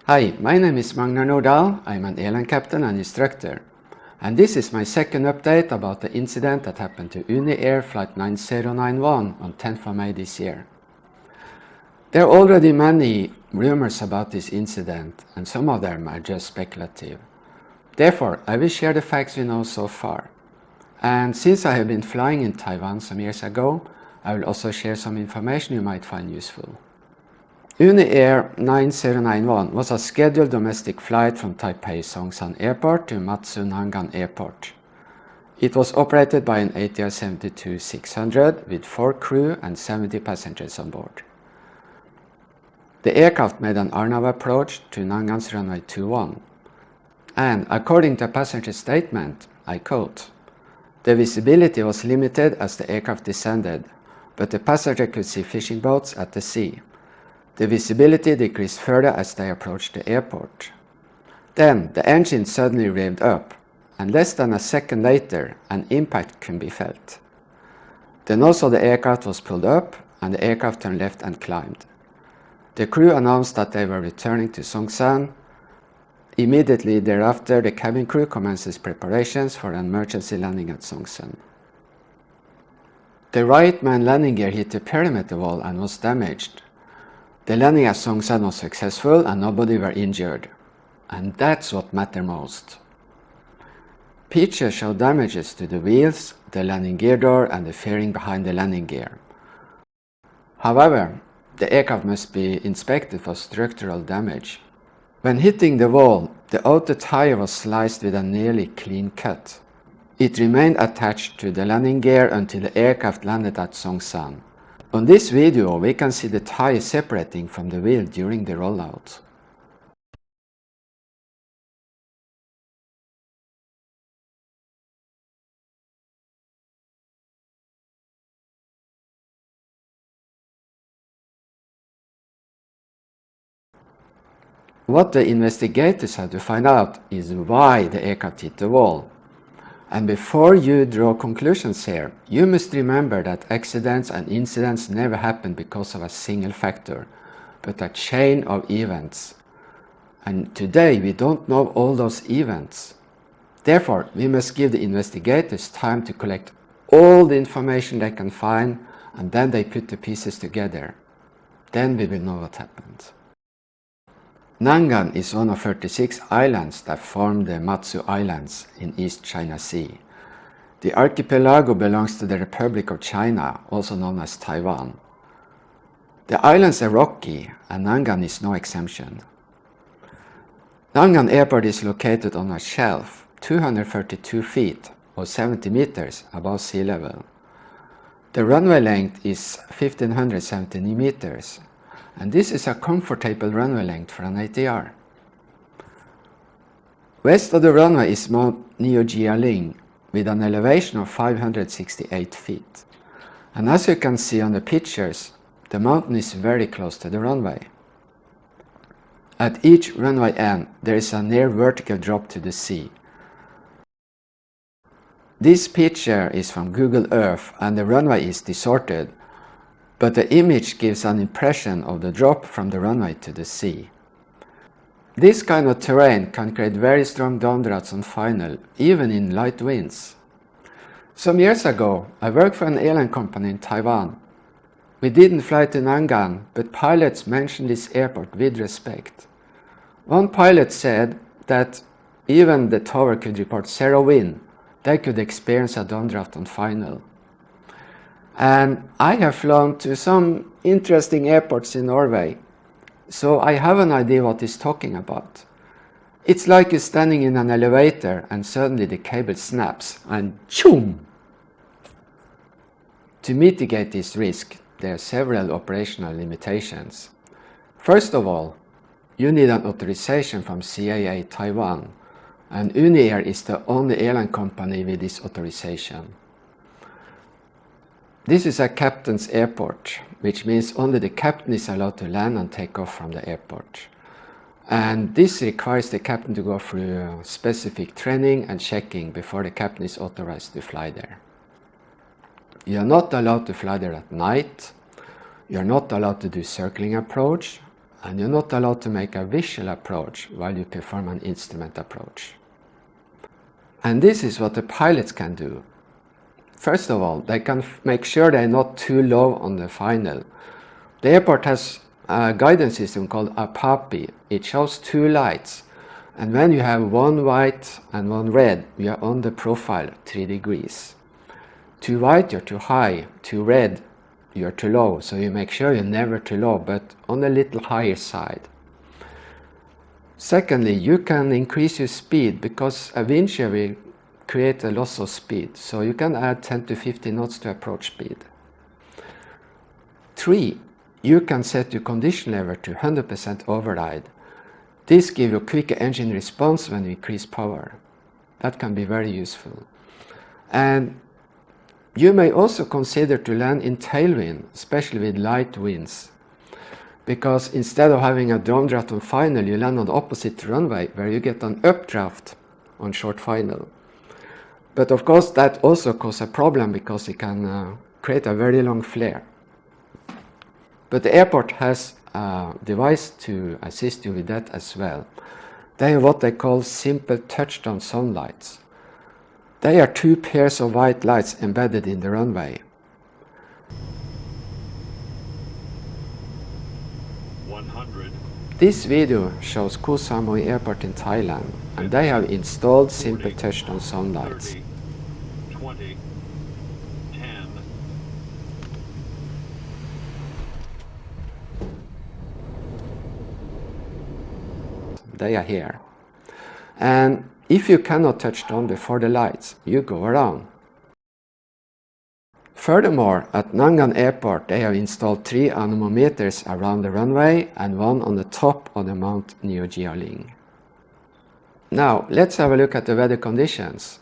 Hi, my name is Magnar Nordahl. I'm an airline captain and instructor. And this is my second update about the incident that happened to UNI Air Flight 9091 on 10th of May this year. There are already many rumors about this incident, and some of them are just speculative. Therefore, I will share the facts we know so far. And since I have been flying in Taiwan some years ago, I will also share some information you might find useful. UNI Air 9091 was a scheduled domestic flight from Taipei Songshan Airport to Matsu Lannan Airport. It was operated by an ATR 72-600 with 4 crew and 70 passengers on board. The aircraft made an RNAV approach to Nangan's runway 21, and according to a passenger statement, I quote, "The visibility was limited as the aircraft descended, but the passenger could see fishing boats at the sea. The visibility decreased further as they approached the airport. Then the engine suddenly revved up, and less than a second later, an impact can be felt. The nose of the aircraft was pulled up, and the aircraft turned left and climbed. The crew announced that they were returning to Songshan. Immediately thereafter, the cabin crew commences preparations for an emergency landing at Songshan. The right main landing gear hit the perimeter wall and was damaged. The landing at Songshan was successful and nobody were injured. And that's what matters most. Pictures show damages to the wheels, the landing gear door and the fairing behind the landing gear. However, the aircraft must be inspected for structural damage. When hitting the wall, the outer tire was sliced with a nearly clean cut. It remained attached to the landing gear until the aircraft landed at Songshan. On this video, we can see the tire separating from the wheel during the rollout. What the investigators had to find out is why the aircraft hit the wall. And before you draw conclusions here, you must remember that accidents and incidents never happen because of a single factor, but a chain of events. And today we don't know all those events. Therefore, we must give the investigators time to collect all the information they can find, and then they put the pieces together. Then we will know what happened. Nangan is one of 36 islands that form the Matsu Islands in East China Sea. The archipelago belongs to the Republic of China, also known as Taiwan. The islands are rocky, and Nangan is no exemption. Lannan Airport is located on a shelf 232 feet or 70 meters above sea level. The runway length is 1,570 meters. And this is a comfortable runway length for an ATR. West of the runway is Mount Niujialing with an elevation of 568 feet. And as you can see on the pictures, the mountain is very close to the runway. At each runway end, there is a near vertical drop to the sea. This picture is from Google Earth and the runway is distorted, but the image gives an impression of the drop from the runway to the sea. This kind of terrain can create very strong downdrafts on final, even in light winds. Some years ago, I worked for an airline company in Taiwan. We didn't fly to Nangan, but pilots mentioned this airport with respect. One pilot said that even the tower could report 0 wind, they could experience a downdraft on final. And I have flown to some interesting airports in Norway, so I have an idea what he's talking about. It's like you're standing in an elevator and suddenly the cable snaps and choom! To mitigate this risk, there are several operational limitations. First of all, you need an authorization from CAA Taiwan, and UNI Air is the only airline company with this authorization. This is a captain's airport, which means only the captain is allowed to land and take off from the airport. And this requires the captain to go through specific training and checking before the captain is authorized to fly there. You are not allowed to fly there at night. You are not allowed to do circling approach. and you're not allowed to make a visual approach while you perform an instrument approach. And this is what the pilots can do. First of all, they can make sure they're not too low on the final. The airport has a guidance system called APAPI. It shows two lights, and when you have one white and one red, you are on the profile 3 degrees. Too white, you're too high. Too red, you're too low. So you make sure you're never too low, but on a little higher side. Secondly, you can increase your speed because a wind shear will create a loss of speed. So you can add 10 to 15 knots to approach speed. 3, you can set your condition level to 100% override. This gives you quicker engine response when you increase power. That can be very useful. And you may also consider to land in tailwind, especially with light winds. Because instead of having a downdraft on final, you land on the opposite runway where you get an updraft on short final. But of course that also causes a problem because it can create a very long flare. But the airport has a device to assist you with that as well. They have what they call simple touchdown sunlights. They are 2 pairs of white lights embedded in the runway. 100. This video shows Koh Samui Airport in Thailand, and they have installed simple touchdown sunlights. 30, 20, 10. They are here. And if you cannot touch down before the lights, you go around. Furthermore, at Lannan Airport, they have installed 3 anemometers around the runway and 1 on the top of the Mount Neo Jialing. Now, let's have a look at the weather conditions.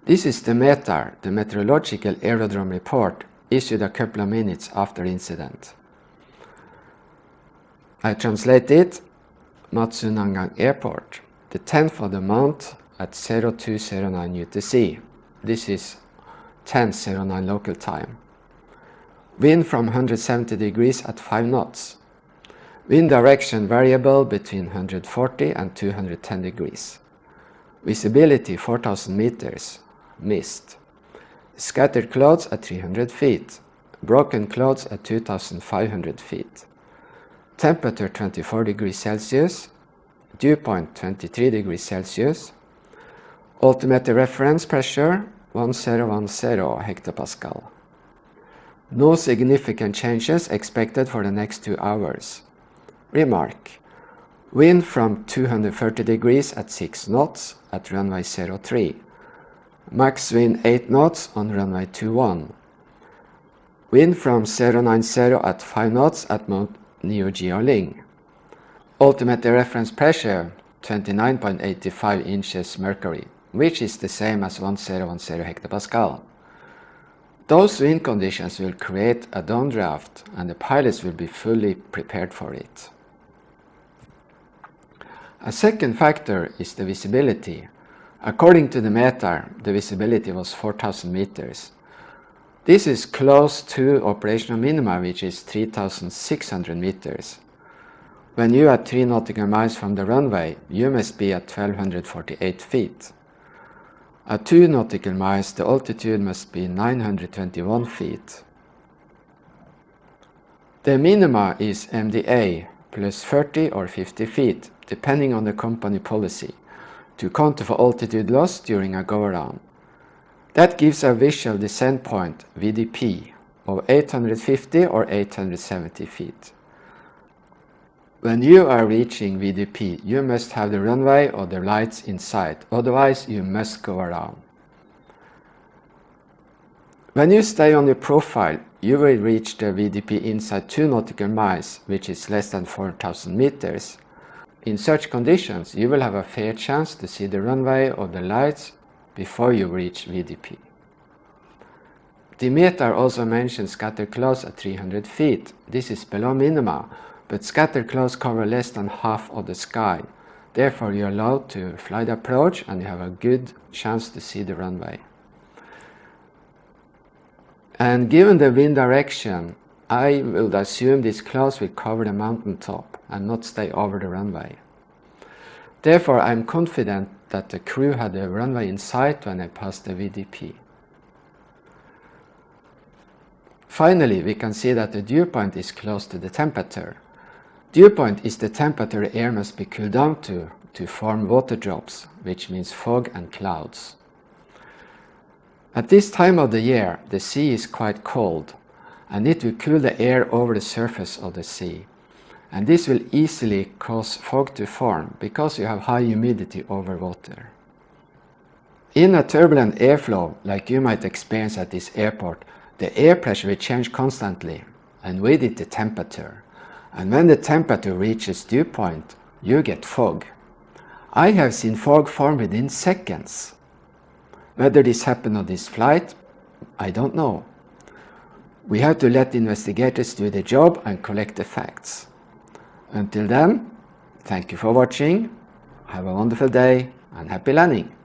This is the METAR, the Meteorological Aerodrome Report, issued a couple of minutes after incident. I translate it. Lannan Airport, the 10th of the month at 0209 UTC. This is 10:09 local time. Wind from 170 degrees at 5 knots. Wind direction variable between 140 and 210 degrees. Visibility 4,000 meters. Mist. Scattered clouds at 300 feet. Broken clouds at 2,500 feet. Temperature 24 degrees Celsius. Dew point 23 degrees Celsius. Altimeter reference pressure 1010 hectopascal. No significant changes expected for the next 2 hours. Remark: wind from 230 degrees at 6 knots at runway 03. Max wind 8 knots on runway 21. Wind from 090 at 5 knots at Mount Neo Jialing. Altimeter reference pressure 29.85 inches mercury, which is the same as 1010 hectopascal. Those wind conditions will create a downdraft, and the pilots will be fully prepared for it. A second factor is the visibility. According to the METAR, the visibility was 4,000 meters. This is close to operational minima, which is 3,600 meters. When you are 3 nautical miles from the runway, you must be at 1,248 feet. At 2 nautical miles, the altitude must be 921 feet. The minima is MDA plus 30 or 50 feet, depending on the company policy, to counter for altitude loss during a go-around. That gives a visual descent point, VDP, of 850 or 870 feet. When you are reaching VDP, you must have the runway or the lights in sight, otherwise you must go around. When you stay on your profile, you will reach the VDP inside 2 nautical miles, which is less than 4,000 meters. In such conditions, you will have a fair chance to see the runway or the lights before you reach VDP. The METAR also mentions scattered clouds at 300 feet. This is below minima, but scattered clouds cover less than half of the sky. Therefore, you are allowed to fly the approach and you have a good chance to see the runway. And given the wind direction, I would assume these clouds will cover the mountaintop and not stay over the runway. Therefore, I am confident that the crew had the runway in sight when I passed the VDP. Finally, we can see that the dew point is close to the temperature. Dew point is the temperature air must be cooled down to form water drops, which means fog and clouds. At this time of the year, the sea is quite cold, and it will cool the air over the surface of the sea. And this will easily cause fog to form because you have high humidity over water. In a turbulent airflow, like you might experience at this airport, the air pressure will change constantly, and with it the temperature. And when the temperature reaches dew point, you get fog. I have seen fog form within seconds. Whether this happened on this flight, I don't know. We have to let the investigators do their job and collect the facts. Until then, thank you for watching, have a wonderful day and happy landing!